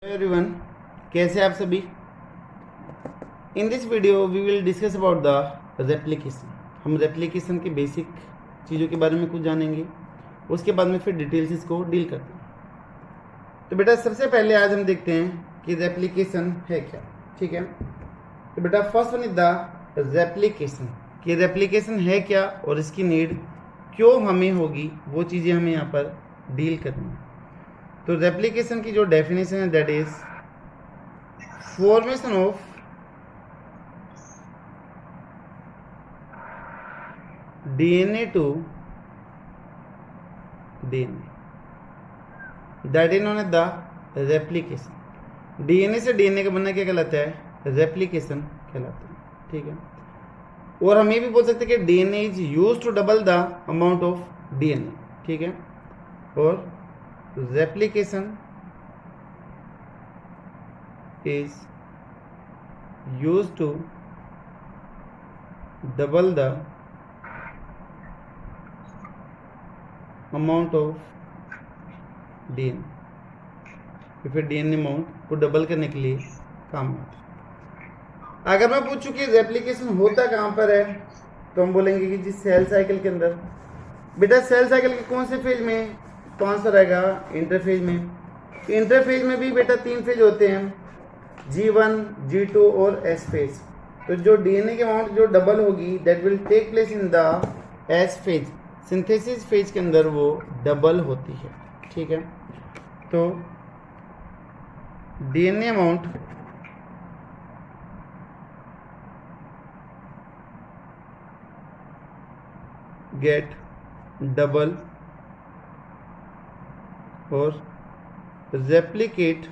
Everyone, कैसे आप सभी। In this video we will discuss about the replication. हम रेप्लिकेशन के बेसिक चीज़ों के बारे में कुछ जानेंगे, उसके बाद में फिर डिटेल्स इसको डील करते हैं। तो बेटा सबसे पहले आज हम देखते हैं कि रेप्लिकेशन है क्या। ठीक है, तो बेटा first one is the replication, कि रेप्लिकेशन है क्या और इसकी नीड क्यों हमें होगी, वो चीज़ें हमें यहाँ पर डील करनी है। तो रेप्लिकेशन की जो डेफिनेशन है that is formation of DNA to DNA, that is known as the replication. DNA से डीएनए का बनना क्या कहलाता है? रेप्लिकेशन कहलाता है। ठीक है, और हम ये भी बोल सकते हैं कि DNA is use to double the amount of DNA. ठीक है, और replication is used to double the amount of DNA, फिर DNA अमाउंट को डबल करने के लिए काम आता है। अगर मैं पूछूं कि रेप्लिकेशन होता कहाँ पर है, तो हम बोलेंगे कि जिस सेल साइकिल के अंदर। बेटा सेल साइकिल के कौन से फेज में? तो आंसर आएगा इंटरफेज में। इंटरफेज में भी बेटा 3 फेज होते हैं, G1, G2 और S फेज। तो जो डीएनए की अमाउंट जो डबल होगी that will take place in the S phase, synthesis phase के अंदर वो डबल होती है। ठीक है, तो डीएनए अमाउंट गेट डबल और replicate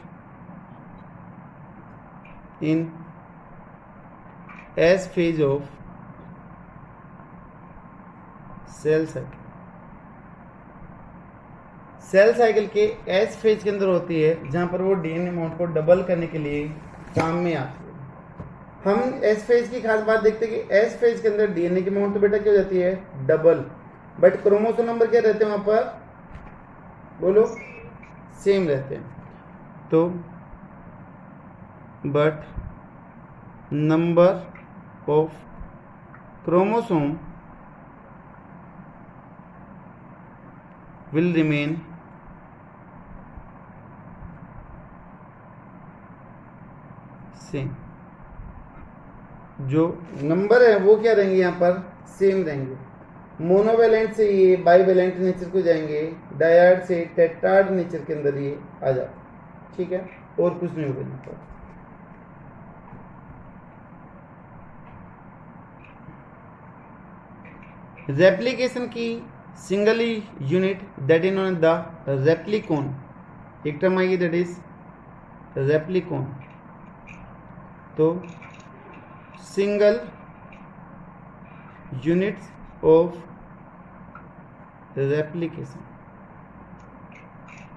in S phase of cell cycle. Cell cycle के S फेज के अंदर होती है, जहां पर वो डीएनए अमाउंट को डबल करने के लिए काम में आती है। हम S फेज की खास बात देखते हैं कि S फेज के अंदर डीएनए की अमाउंट तो बेटा क्या हो जाती है? डबल, बट क्रोमोसोम नंबर क्या रहते हैं वहां पर? बोलो, सेम रहते हैं। तो but number of chromosome will remain same. जो नंबर है वो क्या रहेंगे? यहाँ पर सेम रहेंगे। मोनोवैलेंट से ये बाईवैलेंट नेचर को जाएंगे, डायड से टेट्राड नेचर के अंदर ये आ जाते। ठीक है, और कुछ नहीं होगा यहाँ पर। रेप्लिकेशन की singly unit that is known as the replicon. एक टर्म आएगी दैट इज रेप्लिकोन। तो सिंगल यूनिट्स ऑफ रेप्लिकेशन,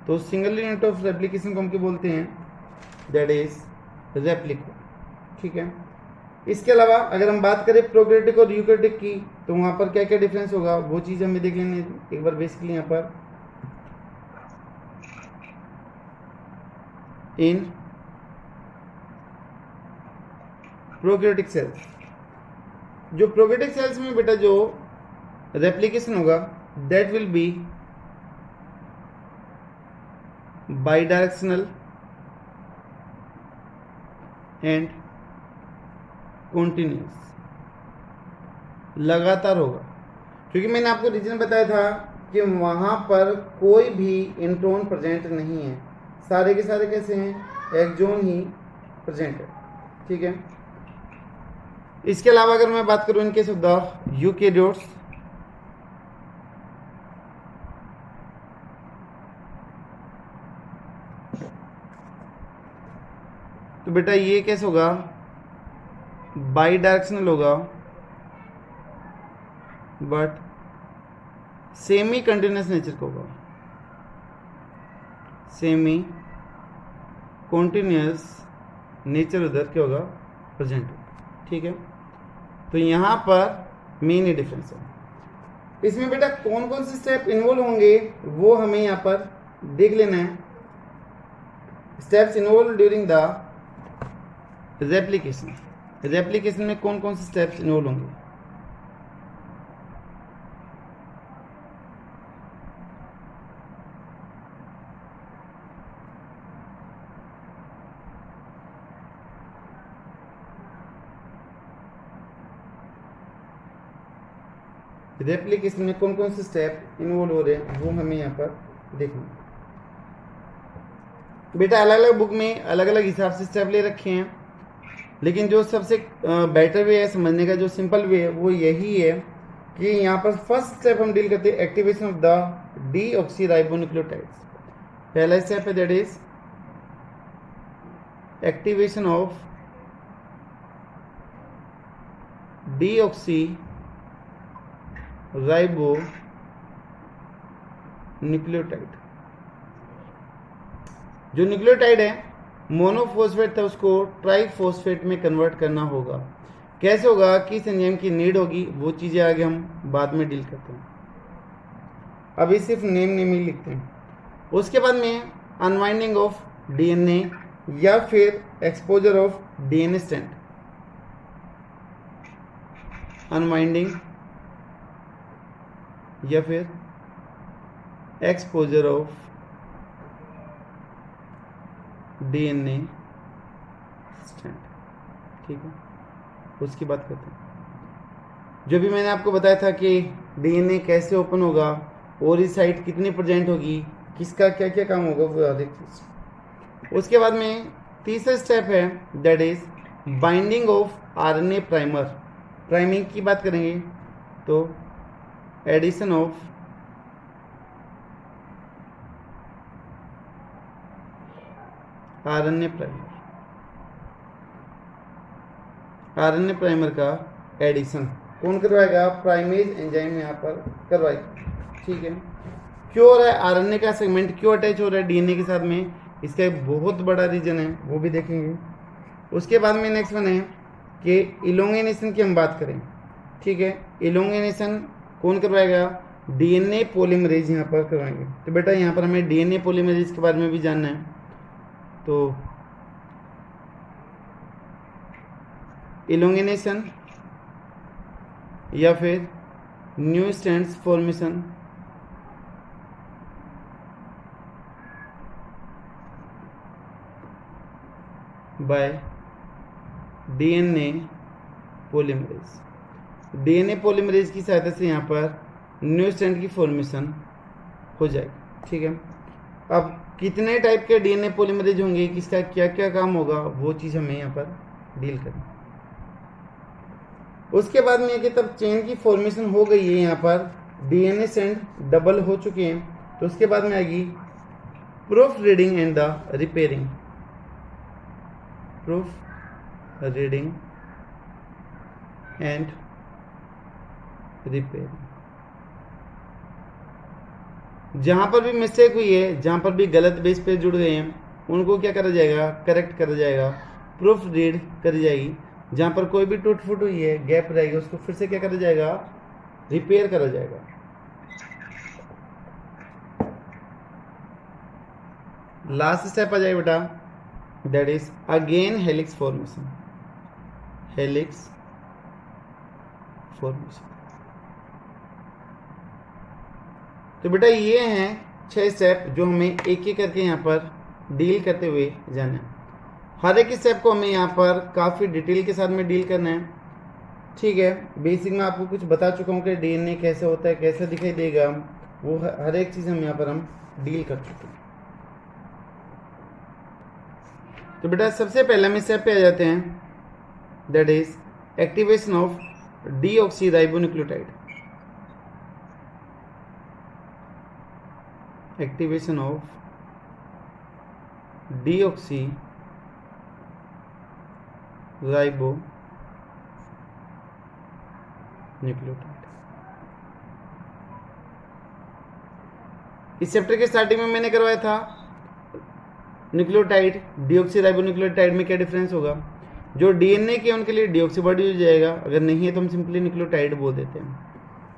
तो सिंगल यूनिट ऑफ रेप्लिकेशन को हम क्या बोलते हैं? That is replicon. ठीक है, इसके अलावा अगर हम बात करें प्रोकैरियोटिक और यूकैरियोटिक की, तो वहां पर क्या क्या डिफरेंस होगा वो चीज हमें देख लेनी एक बार बेसिकली। यहाँ पर इन प्रोकैरियोटिक सेल्स, जो प्रोकैरियोटिक सेल्स में बेटा जो रेप्लिकेशन होगा that will be bidirectional and continuous, लगातार होगा। क्योंकि मैंने आपको रीजन बताया था कि वहां पर कोई भी इंट्रॉन प्रेजेंट नहीं है, सारे के सारे कैसे हैं? एक्सॉन ही प्रेजेंट है। ठीक है, इसके अलावा अगर मैं बात करूं इनके ऑफ द यूकैरियोट्स, तो बेटा ये कैसे होगा? बाई डायरेक्शनल होगा, बट सेमी कंटिन्यूस नेचर का होगा। सेमी कॉन्टिन्यूस नेचर उधर क्या होगा? प्रेजेंट होगा। ठीक है, तो यहां पर मेन ही डिफरेंस है। इसमें बेटा कौन कौन से स्टेप इन्वॉल्व होंगे वो हमें यहाँ पर देख लेना है। Steps involve during the replication, replication में कौन कौन से स्टेप्स इन्वॉल्व होंगे? रेप्लिकेशन में कौन कौन से स्टेप इन्वॉल्व हो रहे हैं वो हमें यहाँ पर देखना। बेटा अलग अलग बुक में अलग अलग हिसाब से स्टेप ले रखे हैं, लेकिन जो सबसे बेटर वे है समझने का, जो सिंपल वे है वो यही है कि यहाँ पर फर्स्ट स्टेप हम डील करते हैं एक्टिवेशन ऑफ द डीऑक्सीराइबोन्यूक्लियोटाइड्स। पहला स्टेप है that is activation of deoxyribonucleotide. जो न्यूक्लियोटाइड है मोनोफॉस्फेट था उसको ट्राइफॉस्फेट में कन्वर्ट करना होगा। कैसे होगा, किस एंजाइम की नीड होगी, वो चीज़ें आगे हम बाद में डील करते हैं, अभी सिर्फ नेम ही लिखते हैं। उसके बाद में अनवाइंडिंग ऑफ डीएनए या फिर exposure of DNA strand, unwinding या फिर एक्सपोजर ऑफ डीएनए स्ट्रैंड। ठीक है, उसकी बात करते हैं। जो भी मैंने आपको बताया था कि डीएनए कैसे ओपन होगा और इस साइट कितनी प्रेजेंट होगी, किसका क्या क्या काम होगा, वो हर एक चीज। उसके बाद में तीसरा स्टेप है that is binding of RNA primer. Priming की बात करेंगे तो addition of RNA primer, RNA primer का एडिशन कौन करवाएगा? प्राइमेज एंजाइम यहाँ पर करवाएगा। ठीक है, क्यों हो रहा है आरएनए का सेगमेंट, क्यों अटैच हो रहा है डीएनए के साथ में, इसका एक बहुत बड़ा रीजन है, वो भी देखेंगे। उसके बाद में नेक्स्ट वन है कि इलोंगेनेशन की हम बात करें। ठीक है, इलोंगेनेशन कौन करवाएगा? डीएनए पॉलीमरेज यहाँ पर करवाएंगे। तो बेटा यहाँ पर हमें डीएनए पॉलीमरेज के बारे में भी जानना है। तो इलोंगेनेशन या फिर new strands formation by DNA polymerase. DNA polymerase की सहायता से यहाँ पर न्यू स्ट्रैंड की फॉर्मेशन हो जाएगी। ठीक है, अब कितने टाइप के डीएनए पॉलीमरेज होंगे, किसका क्या क्या काम होगा, वो चीज़ हमें यहाँ पर डील करनी। उसके बाद में कि तब चेन की फॉर्मेशन हो गई है, यहाँ पर डीएनए स्ट्रैंड डबल हो चुके हैं, तो उसके बाद में आएगी proof reading and the repairing. Proof reading and repairing. जहाँ पर भी मिस्टेक हुई है, जहाँ पर भी गलत बेस पे जुड़ गए हैं, उनको क्या करा जाएगा? करेक्ट करा जाएगा, प्रूफ रीड करी जाएगी। जहाँ पर कोई भी टूट फूट हुई है, गैप रहेगी, उसको फिर से क्या करा जाएगा? रिपेयर करा जाएगा। लास्ट स्टेप आ जाए बेटा, that is again helix formation. Helix formation. तो बेटा ये हैं 6 स्टेप जो हमें एक एक करके यहाँ पर डील करते हुए जाना है। हर एक स्टेप को हमें यहाँ पर काफ़ी डिटेल के साथ में डील करना है। ठीक है, बेसिक में आपको कुछ बता चुका हूँ कि डीएनए कैसे होता है, कैसे दिखाई देगा, वो हर एक चीज़ हम यहाँ पर हम डील कर चुके हैं। तो बेटा सबसे पहले हम स्टेप पे आ जाते हैं, that is activation of deoxyribonucleotide. Activation of deoxyribonucleotide. इस चैप्टर के स्टार्टिंग में मैंने करवाया था न्यूक्लियोटाइड, डीऑक्सीराइबोन्यूक्लियोटाइड में क्या डिफरेंस होगा। जो डीएनए के उनके लिए डीऑक्सी वर्ड यूज जाएगा, अगर नहीं है तो हम सिंपली न्यूक्लियोटाइड बोल देते हैं।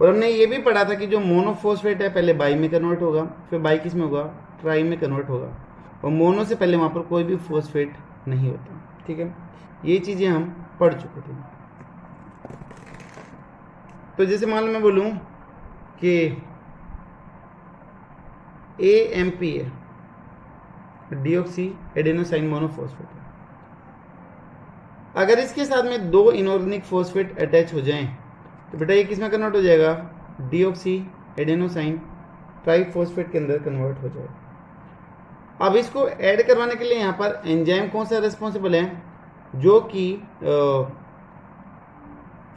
और हमने ये भी पढ़ा था कि जो मोनोफॉस्फेट है पहले बाई में कन्वर्ट होगा, फिर बाई किस में होगा? ट्राई में कन्वर्ट होगा। और मोनो से पहले वहाँ पर कोई भी फॉस्फेट नहीं होता। ठीक है, ये चीज़ें हम पढ़ चुके थे। तो जैसे मान लो मैं बोलूँ कि AMP है, डीऑक्सी एडेनोसाइन मोनोफॉस्फेट है। अगर इसके साथ में 2 इनऑर्गेनिक फॉस्फेट अटैच हो जाएं तो बेटा ये किस में कन्वर्ट हो जाएगा, डीऑक्सी एडेनोसाइन ट्राइफॉस्फेट के अंदर कन्वर्ट हो जाएगा। अब इसको ऐड करवाने के लिए यहाँ पर एंजाइम कौन सा रिस्पॉन्सिबल है, जो कि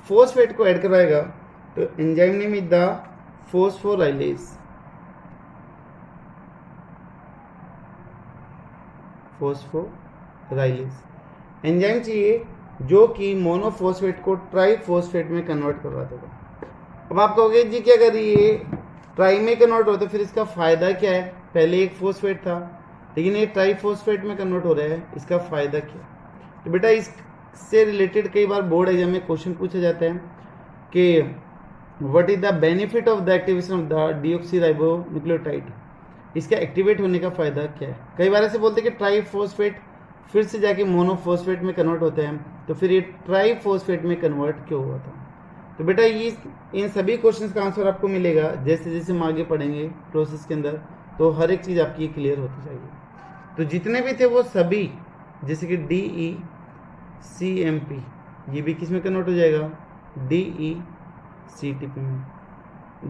फॉस्फेट को ऐड करवाएगा। तो enzyme name is the phosphorylase. Phosphorylase enzyme चाहिए जो कि मोनोफॉस्फेट को ट्राइफॉस्फेट में कन्वर्ट करवा देगा। अब आप कहोगे जी कि अगर ये ट्राई में कन्वर्ट होता है फिर इसका फ़ायदा क्या है, पहले एक फॉस्फेट था लेकिन ये ट्राइफॉस्फेट में कन्वर्ट हो रहा है, इसका फ़ायदा क्या। तो बेटा इससे रिलेटेड कई बार बोर्ड एग्जाम में क्वेश्चन पूछा जाता है कि what is the benefit of the activation of the deoxyribonucleotide, इसका एक्टिवेट होने का फ़ायदा क्या है। कई बार ऐसे बोलते हैं कि ट्राइफॉस्फेट फिर से जाके मोनोफॉस्फेट में कन्वर्ट होते हैं, तो फिर ये ट्राइफॉस्फेट में कन्वर्ट क्यों हुआ था। तो बेटा ये इन सभी क्वेश्चंस का आंसर आपको मिलेगा जैसे जैसे हम आगे पढ़ेंगे प्रोसेस के अंदर, तो हर एक चीज़ आपकी क्लियर होती जाएगी। तो जितने भी थे वो सभी, जैसे कि DECMP ये भी किस में कन्वर्ट हो जाएगा, DECTP में।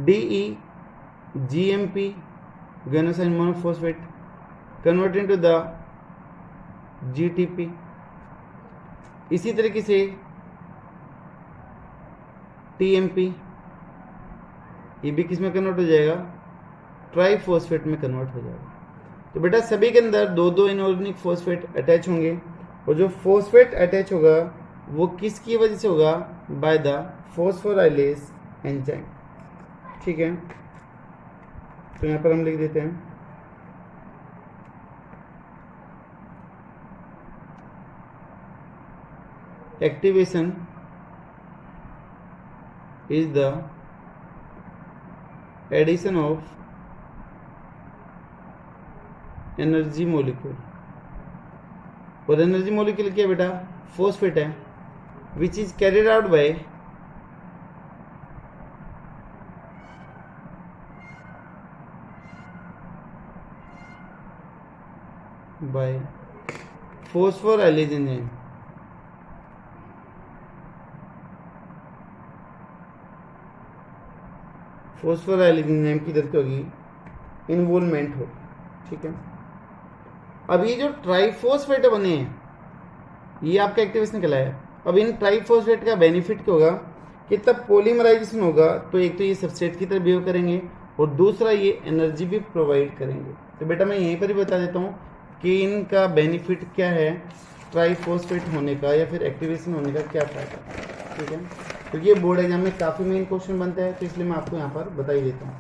DEGMP guanosine monophosphate convert into the GTP। इसी तरीके से TMP ये भी किस में कन्वर्ट हो जाएगा, ट्राइफॉस्फेट में कन्वर्ट हो जाएगा। तो बेटा सभी के अंदर 2 इनऑर्गेनिक फॉस्फेट अटैच होंगे और जो फॉस्फेट अटैच होगा वो किसकी वजह से होगा, बाय द फॉस्फोराइलेज एंजाइम। ठीक है, तो यहाँ पर हम लिख देते हैं activation is the addition of energy molecule, और एनर्जी मोलिक्यूल क्या बेटा, फॉस्फेट है, which is carried out by phosphorylase enzyme. Phosphorylase enzyme की इधर क्या होगी, इन्वॉल्वमेंट हो। ठीक है, अब ये जो ट्राइफॉस्फेट बने हैं ये आपका एक्टिवेशन कहलाया। अब इन ट्राइफॉस्फेट का बेनिफिट क्या होगा कि तब पॉलीमराइजेशन होगा तो एक तो ये सबस्ट्रेट की तरह बिहेव करेंगे और दूसरा ये एनर्जी भी प्रोवाइड करेंगे। तो बेटा मैं यहीं पर ही बता देता हूँ कि इनका बेनिफिट क्या है, ट्राइफॉस्फेट होने का या फिर एक्टिवेशन होने का क्या फायदा। ठीक है, तो ये बोर्ड एग्जाम में काफ़ी मेन क्वेश्चन बनता है, तो इसलिए मैं आपको यहाँ पर बता ही देता हूँ।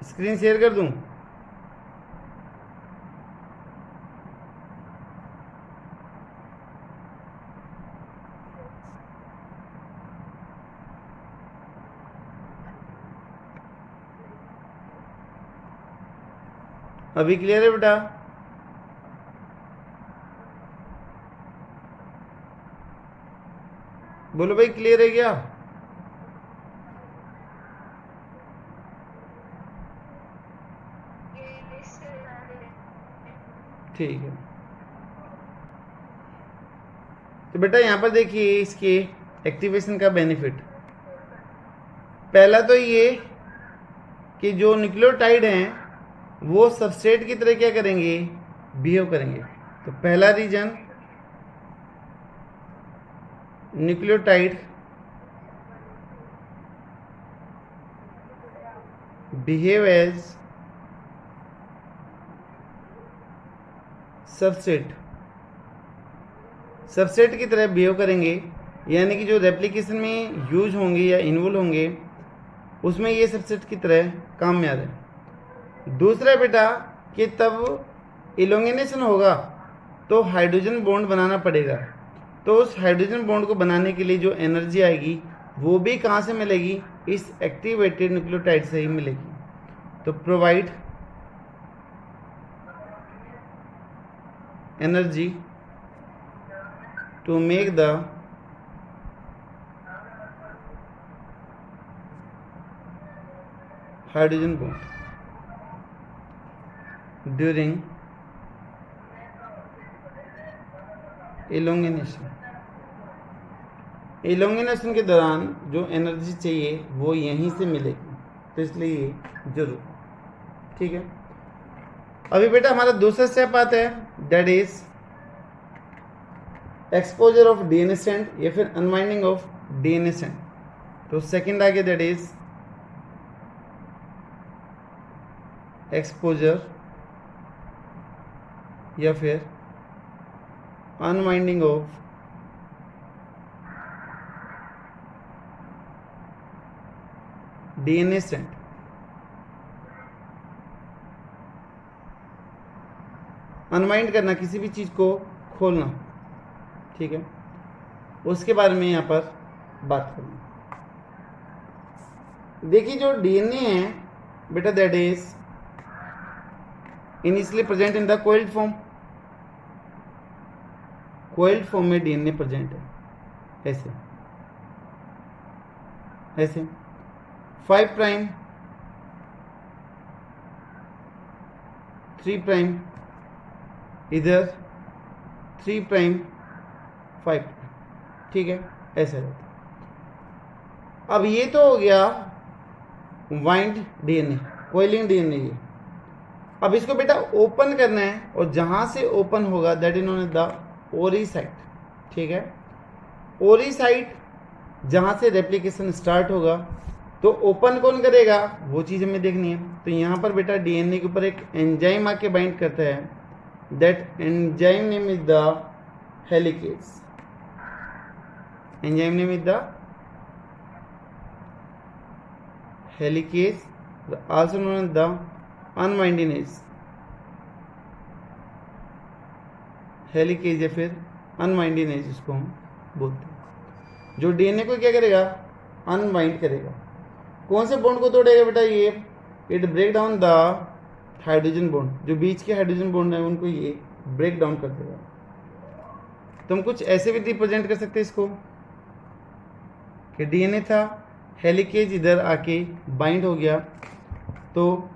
स्क्रीन शेयर कर दूं, अभी क्लियर है बेटा, बोलो भाई क्लियर है क्या। ठीक है, तो बेटा यहाँ पर देखिए इसके एक्टिवेशन का बेनिफिट। पहला तो ये कि जो न्यूक्लियोटाइड हैं वो सबस्ट्रेट की तरह क्या करेंगे, बिहेव करेंगे। तो पहला reason, nucleotide behave as substrate, substrate की तरह बिहेव करेंगे, यानी कि जो रेप्लिकेशन में यूज होंगे या इन्वॉल्व होंगे उसमें ये सबस्ट्रेट की तरह काम में आ रहे हैं। दूसरा बेटा कि तब इलोंगेनेशन होगा तो हाइड्रोजन बॉन्ड बनाना पड़ेगा, तो उस हाइड्रोजन बॉन्ड को बनाने के लिए जो एनर्जी आएगी वो भी कहाँ से मिलेगी, इस एक्टिवेटेड न्यूक्लियोटाइड से ही मिलेगी। तो provide energy to make the hydrogen bond during elongation के दौरान जो एनर्जी चाहिए वो यहीं से मिलेगी, तो इसलिए ये जरूर, ठीक है। अभी बेटा हमारा दूसरा स्टेप आता है, that is exposure of DNA strand या फिर अनवाइंडिंग ऑफ डीएनए स्ट्रैंड। तो सेकंड आ गया दैट इज एक्सपोजर या फिर unwinding of DNA strand. Unwind करना, किसी भी चीज को खोलना, ठीक है, उसके बारे में यहां पर बात करना। देखिए जो डीएनए है बेटा that is initially present in the coiled form. Coiled form में डीएनए प्रेजेंट है, ऐसे ऐसे 5 प्राइम 3 प्राइम इधर 3 प्राइम 5, ठीक है, ऐसे रहता है। अब ये तो हो गया वाइंड डीएनए, कोइलिंग डीएनए ये। अब इसको बेटा ओपन करना है, और जहां से ओपन होगा that is known as the ori site, ठीक है। ओरी साइट जहां से रेप्लिकेशन स्टार्ट होगा, तो ओपन कौन करेगा वो चीज हमें देखनी है। तो यहां पर बेटा डीएनए के ऊपर एक एंजाइम आके बाइंड करता है, that enzyme name is the helicase. Enzyme name is the helicase, also known as the unwindase. Helicase या फिर अनवाइंडिनेज इसको हम बोलते हैं, जो डीएनए को क्या करेगा, अनवाइंड करेगा। कौन से बॉन्ड को तोड़ेगा बेटा ये, it break down the hydrogen bond, जो बीच के हाइड्रोजन बॉन्ड है उनको ये ब्रेक डाउन कर देगा। तो हम कुछ ऐसे भी रिप्रेजेंट कर सकते हैं इसको कि डीएनए था, हेलिकेज इधर आके बाइंड हो गया, तो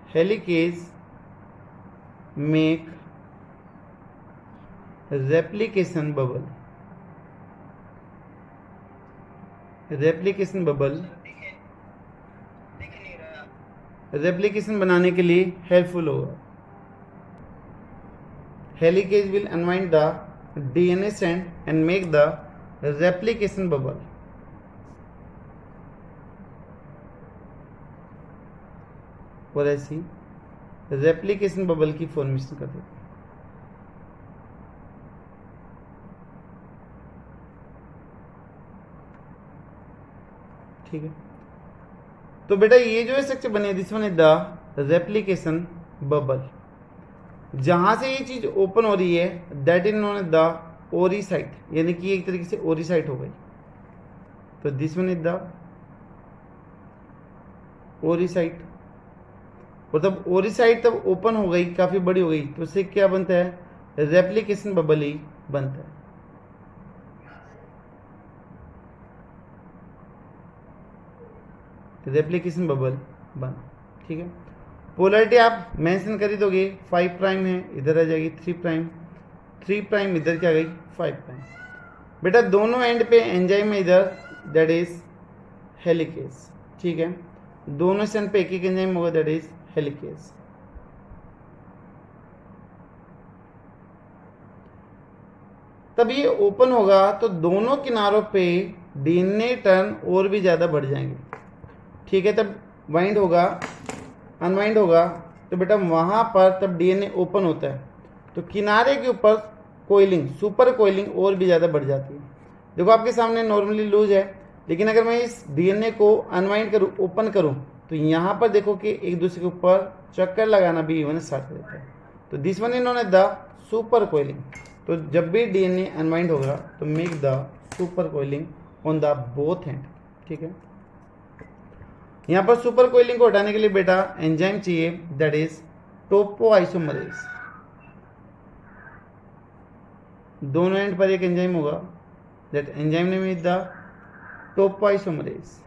helicase make replication bubble. Replication bubble replication बनाने के लिए हेल्पफुल होगा। Helicase will unwind the DNA strand and make the replication bubble. और ऐसी रेप्लिकेशन बबल की फॉर्मेशन कर देते हैं। ठीक है, तो बेटा ये जो स्ट्रक्चर बने this one is the replication bubble. जहां से ये चीज ओपन हो रही है that is known as the ori site, यानी कि एक तरीके से ओरी साइट हो गई। तो this one is the ori site, और तब ओरी साइट तब ओपन हो गई, काफी बड़ी हो गई, तो उससे क्या बनता है, रेप्लिकेशन बबल ही बनता है। रेप्लिकेशन बबल बना, ठीक है। पोलरिटी आप मेंशन कर ही दोगे, 5 प्राइम है इधर आ जाएगी 3 प्राइम, 3 प्राइम इधर क्या गई 5 प्राइम। बेटा दोनों एंड पे एंजाइम है इधर, दैट इज हेलिकेज, ठीक है। दोनों एंड पे एक एक एंजाइम होगा, दैट इज हेलिकेज। तब ये ओपन होगा तो दोनों किनारों पे डीएनए टर्न और भी ज्यादा बढ़ जाएंगे, ठीक है। तब वाइंड होगा, अनवाइंड होगा, तो बेटा वहां पर तब डीएनए ओपन होता है, तो किनारे के ऊपर कोइलिंग, सुपर कोइलिंग और भी ज़्यादा बढ़ जाती है। देखो आपके सामने नॉर्मली लूज है, लेकिन अगर मैं इस डीएनए को अनवाइंड करूँ, ओपन करूँ, तो यहाँ पर देखो कि एक दूसरे के ऊपर चक्कर लगाना भी इवन स्टार्ट कर देता है। तो this one is known as the super coiling, तो जब भी डीएनए अनवाइंड होगा तो make the super coiling on the both hand. ठीक है, यहाँ पर सुपर कोइलिंग को हटाने के लिए बेटा एंजाइम चाहिए, दैट इज टोपोआइसोमरेज। दोनों एंड पर एक एंजाइम होगा, that enzyme name is the topoisomerase.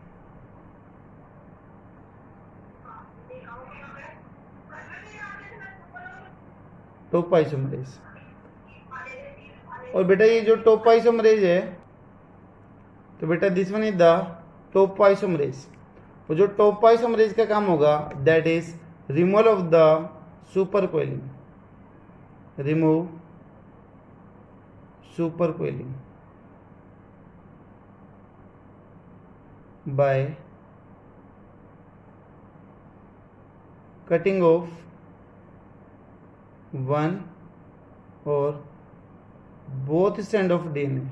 Topoisomerase. और बेटा ये जो टोपोआइसोमरेज है, तो बेटा this one is the topoisomerase. वो जो टोपोआइसोमरेज का काम होगा that is removal of the super coiling, remove super coiling by cutting of one और बोथ स्ट्रैंड ऑफ डीएनए।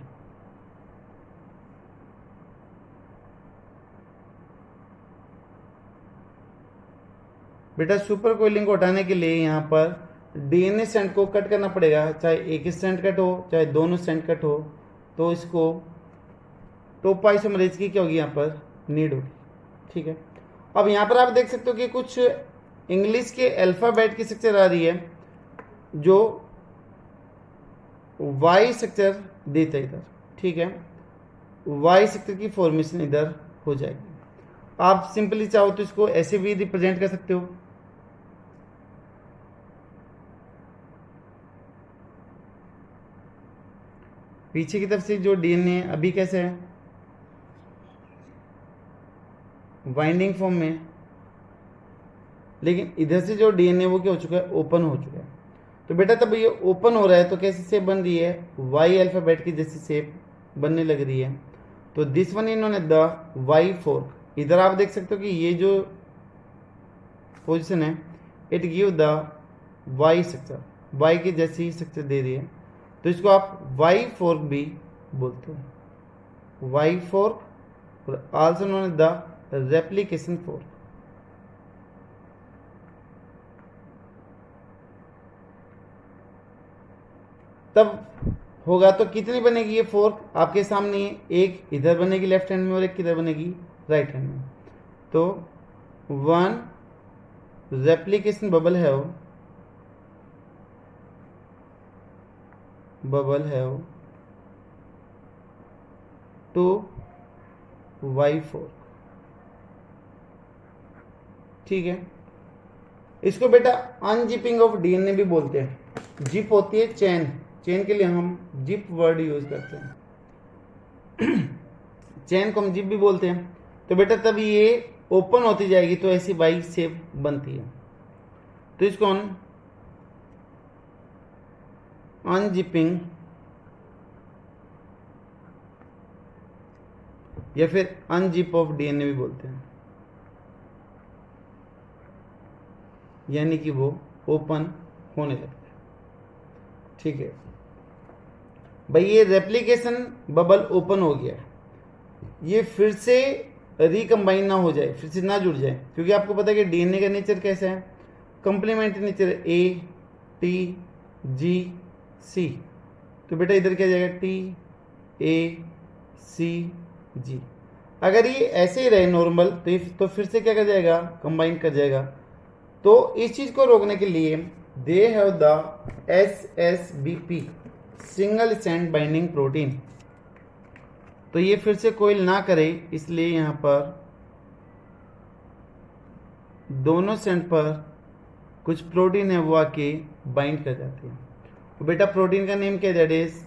बेटा सुपर कोइलिंग को हटाने के लिए यहाँ पर डीएनए स्ट्रैंड को कट करना पड़ेगा, चाहे एक स्ट्रैंड कट हो चाहे दोनों स्ट्रैंड कट हो, तो इसको टोपोआइसोमरेज की क्या होगी यहाँ पर नीड होगी। ठीक है, अब यहाँ पर आप देख सकते हो कि कुछ इंग्लिश के अल्फाबेट की स्ट्रक्चर आ रही है जो वाई स्ट्रक्चर देता है इधर। ठीक है, वाई स्ट्रक्चर की फॉर्मेशन इधर हो जाएगी। आप सिंपली चाहो तो इसको ऐसे भी रिप्रेजेंट कर सकते हो। पीछे की तरफ से जो डीएनए अभी कैसे है, वाइंडिंग फॉर्म में, लेकिन इधर से जो डीएनए वो क्या हो चुका है, ओपन हो चुका है। तो बेटा तब ये ओपन हो रहा है तो कैसी शेप बन रही है, वाई अल्फाबेट की जैसी शेप बनने लग रही है। तो दिस वन इन्होंने द वाई फोर्क। इधर आप देख सकते हो कि ये जो पोजीशन है it give the Y structure, Y की जैसी स्ट्रक्चर दे रही है, तो इसको आप वाई फोर्क भी बोलते हो, वाई फोर्क, और also known as the replication fork. तब होगा तो कितनी बनेगी ये फोर्क आपके सामने है, एक इधर बनेगी लेफ्ट हैंड में और एक किधर बनेगी राइट हैंड में। तो one replication bubble have two Y fork. ठीक है, इसको बेटा अनजिपिंग ऑफ डीएनए भी बोलते हैं। जिप होती है चेन, चेन के लिए हम जिप वर्ड यूज करते हैं चेन को हम जिप भी बोलते हैं। तो बेटा तब ये ओपन होती जाएगी तो ऐसी वाई शेप बनती है, तो इसको हम अनजिपिंग या फिर अनजिप ऑफ डीएनए भी बोलते हैं, यानी कि वो ओपन होने लगता है। ठीक है भाई, ये रेप्लिकेशन बबल ओपन हो गया, ये फिर से रिकम्बाइन ना हो जाए, फिर से ना जुड़ जाए, क्योंकि आपको पता है कि डीएनए का नेचर कैसा है, complementary nature, A T G C. तो बेटा इधर क्या जाएगा, टी ए सी जी। अगर ये ऐसे ही रहे नॉर्मल तो फिर से क्या कर जाएगा, कंबाइन कर जाएगा। तो इस चीज को रोकने के लिए they have the SSBP, single strand binding protein. तो ये फिर से कोइल ना करे, इसलिए यहां पर दोनों स्ट्रैंड पर कुछ प्रोटीन है वो आके बाइंड कर जाते हैं। तो बेटा प्रोटीन का नेम क्या है, that is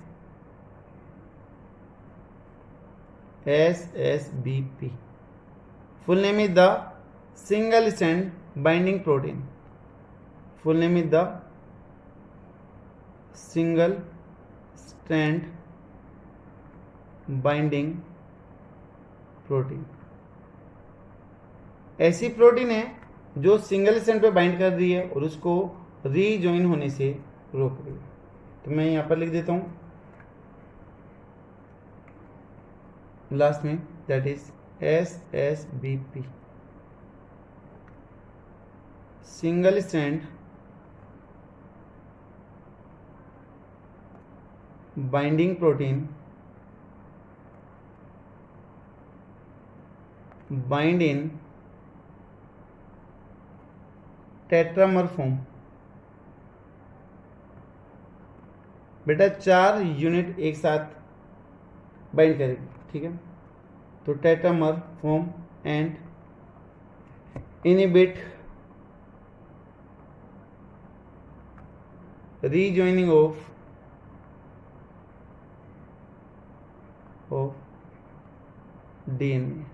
SSBP। Full name is the single strand binding protein, full name is the single strand binding protein. ऐसी प्रोटीन है जो सिंगल स्ट्रैंड पे बाइंड कर रही है और उसको रीजॉइन होने से रोक रही है। तो मैं यहां पर लिख देता हूं लास्ट में, that is SSBP, single strand binding protein bind in tetramer form. बेटा 4 यूनिट एक साथ बाइंड करेगी, ठीक है। तो tetramer form and inhibit rejoining of DNA.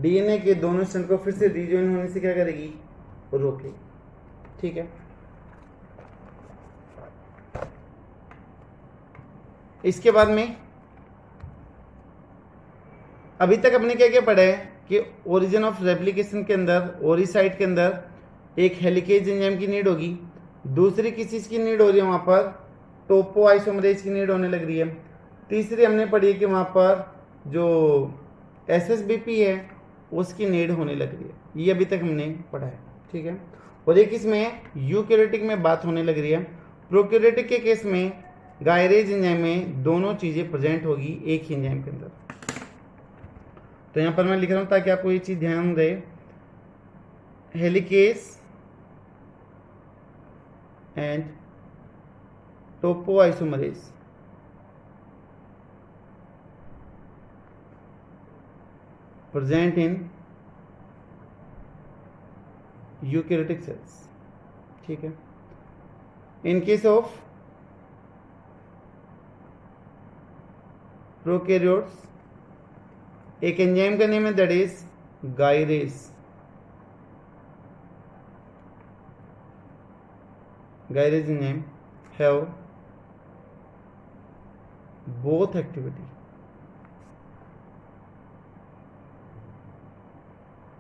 DNA के दोनों स्ट्रैंड को फिर से रीजॉइन होने से क्या करेगी, रोकेगी, ठीक है। इसके बाद में अभी तक हमने क्या क्या पढ़ा है कि ओरिजिन ऑफ रेप्लिकेशन के अंदर, ओरिसाइट के अंदर एक हेलिकेज एंजाइम की नीड होगी, दूसरी किस चीज की नीड हो रही है, वहां पर टोपो आइसोमरेज की नीड होने लग रही है। तीसरी हमने पढ़ी है कि वहां पर जो एसएसबीपी है उसकी नीड होने लग रही है। ये अभी तक हमने पढ़ा है, ठीक है। और एक इसमें यूकैरियोटिक में बात होने लग रही है। प्रोकैरियोटिक के केस में गायरेज एंजाइम में दोनों चीजें प्रेजेंट होगी एक ही एंजाइम के अंदर। तो यहां पर मैं लिख रहा हूं ताकि आपको ये चीज ध्यान रहे। Helicase and topoisomerase present in eukaryotic cells, ठीक है। इन केस ऑफ प्रोकैरियोट्स एक एंजाइम का नेम है that is gyrase. Gyrase enzyme have both activity.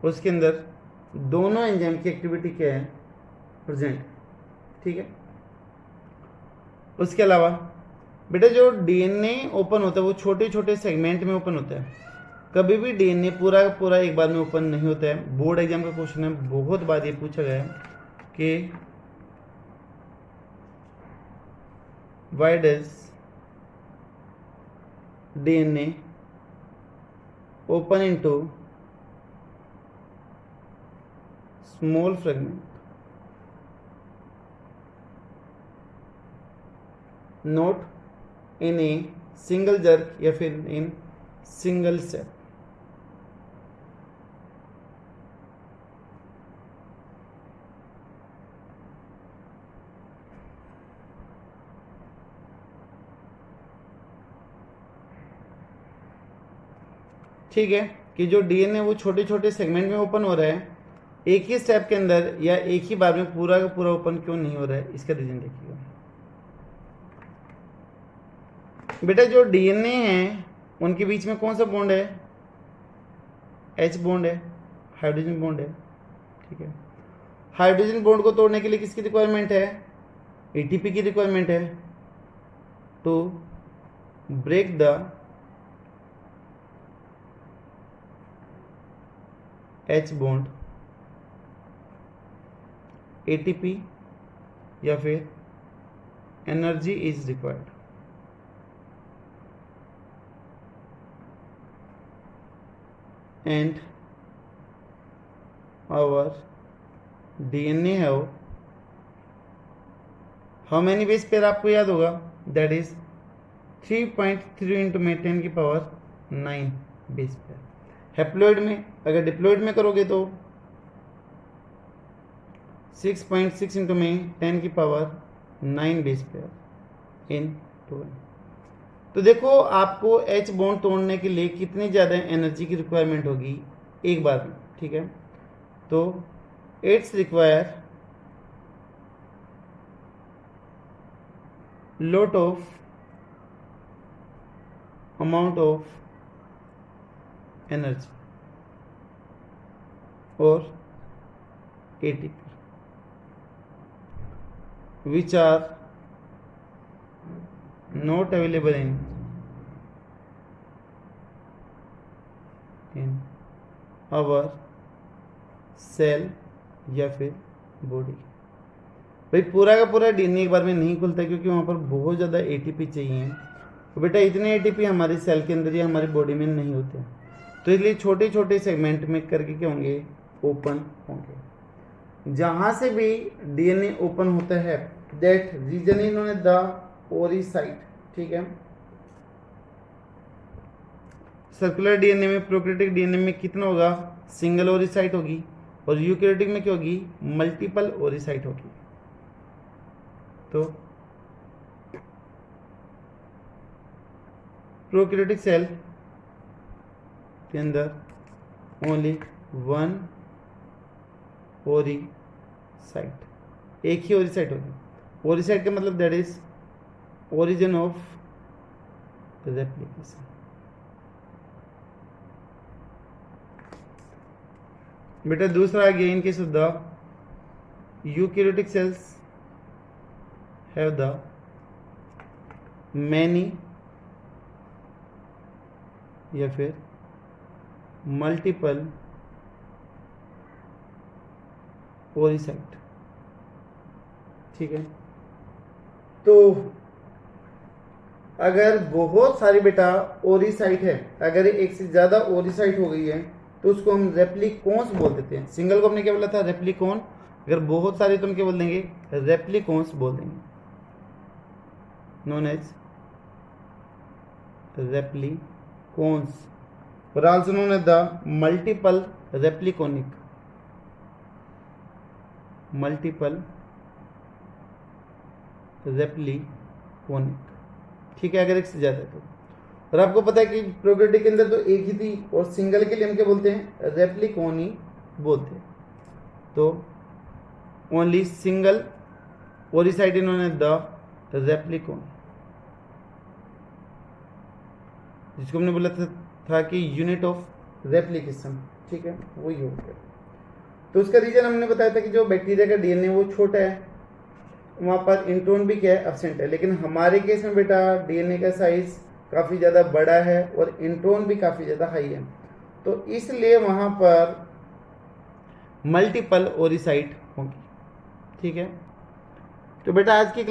उसके अंदर दोनों एंजाइम की एक्टिविटी क्या है, प्रेजेंट, ठीक है। उसके अलावा बेटा जो डीएनए ओपन होता है वो छोटे छोटे सेगमेंट में ओपन होता है। कभी भी डीएनए पूरा का पूरा एक बार में ओपन नहीं होता है। बोर्ड एग्जाम का क्वेश्चन है, बहुत बार ये पूछा गया है कि why does DNA open into small fragment not in a single jerk या फिर in single step। ठीक है कि जो डीएनए वो छोटे छोटे सेगमेंट में ओपन हो रहा है एक ही स्टेप के अंदर या एक ही बार में पूरा का पूरा ओपन क्यों नहीं हो रहा है, इसका रीजन देखिएगा। बेटा जो डीएनए हैं उनके बीच में कौन सा बॉन्ड है, एच बॉन्ड है, हाइड्रोजन बॉन्ड है, ठीक है। हाइड्रोजन बॉन्ड को तोड़ने के लिए किसकी रिक्वायरमेंट है, एटीपी की रिक्वायरमेंट है to break the H bond. ATP या फिर energy is required. And our DNA have how many base pair, आपको याद होगा, दैट इज 3.3 इंटू में 10 की पावर 9 बेस पेयर। हैप्लॉइड में अगर डिप्लॉइड में करोगे तो 6.6 इंटू में 10 की पावर 9 बेस पेयर इन 2। तो देखो आपको एच बॉन्ड तोड़ने के लिए कितनी ज़्यादा एनर्जी की रिक्वायरमेंट होगी एक बार में, ठीक है। तो it's require lot of amount of energy or ATP which are not available in our cell या फिर बॉडी। भाई पूरा का पूरा डीएनए एक बार में नहीं खुलता क्योंकि वहाँ पर बहुत ज़्यादा एटीपी चाहिए। तो बेटा इतने एटीपी हमारे सेल के अंदर या हमारी बॉडी में नहीं होते, तो इसलिए छोटे छोटे सेगमेंट में करके क्या होंगे, ओपन होंगे। जहाँ से भी डीएनए ओपन होता है that reason is known as the ori site. ठीक है, सर्कुलर डीएनए में, प्रोकैरियोटिक डीएनए में कितना होगा, सिंगल ओरिसाइट होगी, और यूकैरियोटिक में क्या होगी, मल्टीपल ओरिसाइट होगी। तो प्रोकैरियोटिक सेल के अंदर ओनली वन ओरिसाइट, एक ही ओरिसाइट होगी। ओरिसाइट का मतलब that is origin of replication. बेटा दूसरा गया, in case of the eukaryotic cells have the many या फिर मल्टीपल ओरिसाइट। ठीक है, तो अगर बहुत सारी बेटा ओरिसाइट है, अगर एक से ज़्यादा ओरिसाइट हो गई है तो उसको हम रेप्लिकोन्स बोल देते हैं। सिंगल को हमने क्या बोला था, रेप्लिकोन। अगर बहुत सारे तो हम क्या बोल देंगे, रेप्लिकोन्स बोल देंगे, नोन एज रेप्लिकोन्स, और also known as the multiple repliconic, multiple repliconic. ठीक है, अगर एक से ज़्यादा तो। और आपको पता है कि प्रोकैरियोटिक के अंदर तो एक ही थी, और सिंगल के लिए हम क्या बोलते हैं, रेप्लिकोन ही बोलते हैं। तो only single ori site known as the replicon, जिसको हमने बोला था कि यूनिट ऑफ रेप्लिकेशन। ठीक है, वही हो गया। तो उसका रीजन हमने बताया था कि जो बैक्टीरिया का डीएनए वो छोटा है, वहाँ पर इंट्रोन भी क्या है, एब्सेंट है। लेकिन हमारे केस में बेटा डीएनए का साइज काफ़ी ज़्यादा बड़ा है और इंट्रोन भी काफ़ी ज़्यादा हाई है, तो इसलिए वहाँ पर मल्टीपल ओरिसाइट होंगी। ठीक है, तो बेटा आज की